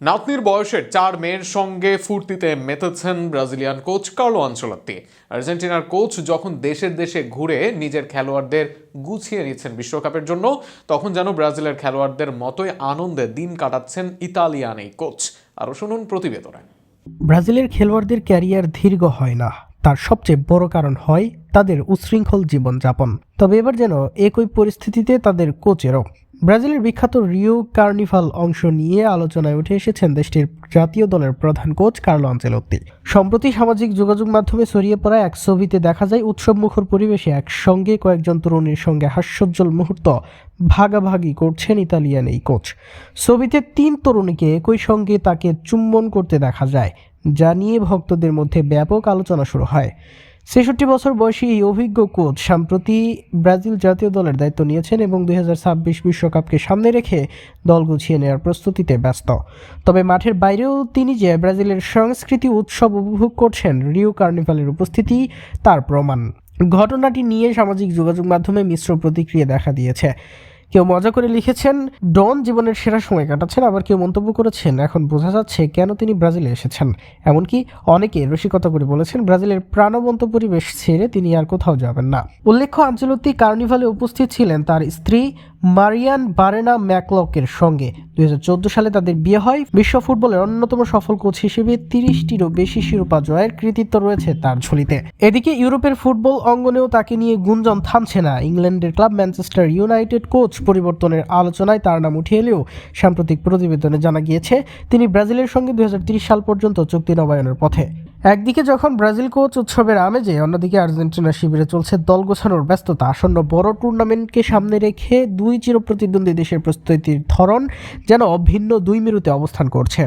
নাতনির বয়সের 4 মেয়ের সঙ্গে ফুর্তিতে মেতেছেন ব্রাজিলিয়ান কোচ কার্লো আনচেলত্তি। আর্জেন্টিনার কোচ যখন দেশে ঘুরে নিজের খেলোয়াড়দের গুছিয়ে নিচ্ছেন বিশ্বকাপের জন্য, তখন যেন ব্রাজিলের খেলোয়াড়দের মতোই আনন্দে দিন কাটাচ্ছেন ইতালিয়ান এই কোচ। আরও শুনুন প্রতিবেদনে। ব্রাজিলের খেলোয়াড়দের ক্যারিয়ার দীর্ঘ হয় না, তার সবচেয়ে বড় কারণ হয় তাদের উচ্ছৃঙ্খল জীবনযাপন। তবে এবার যেন একই পরিস্থিতিতে তাদের কোচেরও। ব্রাজিলের বিখ্যাত রিও কার্নিভাল অংশ নিয়ে আলোচনায় উঠে এসেছেন দেশটির জাতীয় দলের প্রধান কোচ কার্লো আনচেলত্তি। সম্প্রতি সামাজিক যোগাযোগ মাধ্যমে ছড়িয়ে পড়া এক ছবিতে দেখা যায় উৎসবমুখর পরিবেশে একসঙ্গে কয়েকজন তরুণীর সঙ্গে হাস্যোজ্জ্বল মুহূর্ত ভাগাভাগি করছেন ইতালিয়ান এই কোচ। ছবিতে 3 তরুণীকে একই সঙ্গে তাকে চুম্বন করতে দেখা যায়, যা নিয়ে ভক্তদের মধ্যে ব্যাপক আলোচনা শুরু হয়। ৬৬ বছর বয়সী এই অভিজ্ঞ কোচ সম্প্রতি ব্রাজিল জাতীয় দলের দায়িত্ব নিয়েছেন এবং ২০২৬ বিশ্বকাপকে সামনে রেখে দল গুছিয়ে নেওয়ার প্রস্তুতিতে ব্যস্ত। তবে মাঠের বাইরেও তিনি যে ব্রাজিলের সংস্কৃতি উৎসব উপভোগ করছেন, রিও কার্নিভালের উপস্থিতি তার প্রমাণ। ঘটনাটি নিয়ে সামাজিক যোগাযোগ মাধ্যমে মিশ্র প্রতিক্রিয়া দেখা দিয়েছে। কেউ মজা করে লিখেছেন ডন জীবনের সেরা সময় কাটাচ্ছেন, আবার কেউ মন্তব্য করেছেন এখন বোঝা যাচ্ছে কেন তিনি ব্রাজিলে এসেছেন। এমনকি অনেকে রসিকতা করে বলেছেন ব্রাজিলের প্রাণবন্ত পরিবেশ ছেড়ে তিনি আর কোথাও যাবেন না। উল্লেখ্য, আনচেলত্তি কার্নিভালে উপস্থিত ছিলেন তার স্ত্রী মারিয়ান বারেনা ম্যাকলকের সঙ্গে। ২০১৪ সালে তাদের বিয়ে হয়। বিশ্ব ফুটবলের অন্যতম সফল কোচ হিসেবে ৩০টিরও বেশি শিরোপা জয়ের কৃতিত্ব রয়েছে তার ঝুলিতে। এদিকে ইউরোপের ফুটবল অঙ্গনেও তাকে নিয়ে গুঞ্জন থামছে না। ইংল্যান্ডের ক্লাব ম্যানচেস্টার ইউনাইটেড কোচ পরিবর্তনের আলোচনায় তার নাম উঠে এলেও সাম্প্রতিক প্রতিবেদনে জানা গিয়েছে তিনি ব্রাজিলের সঙ্গে ২০৩০ সাল পর্যন্ত চুক্তি নবায়নের পথে। একদিকে যখন ব্রাজিল কোচ উৎসবের আমেজে, অন্যদিকে আর্জেন্টিনা শিবিরে চলছে দল গোছানোর ব্যস্ততা। আসন্ন বড় টুর্নামেন্টকে সামনে রেখে দুই চিরপ্রতিদ্বন্দ্বী দেশের প্রস্তুতির ধরন যেন অভিন্ন দুই মেরুতে অবস্থান করছে।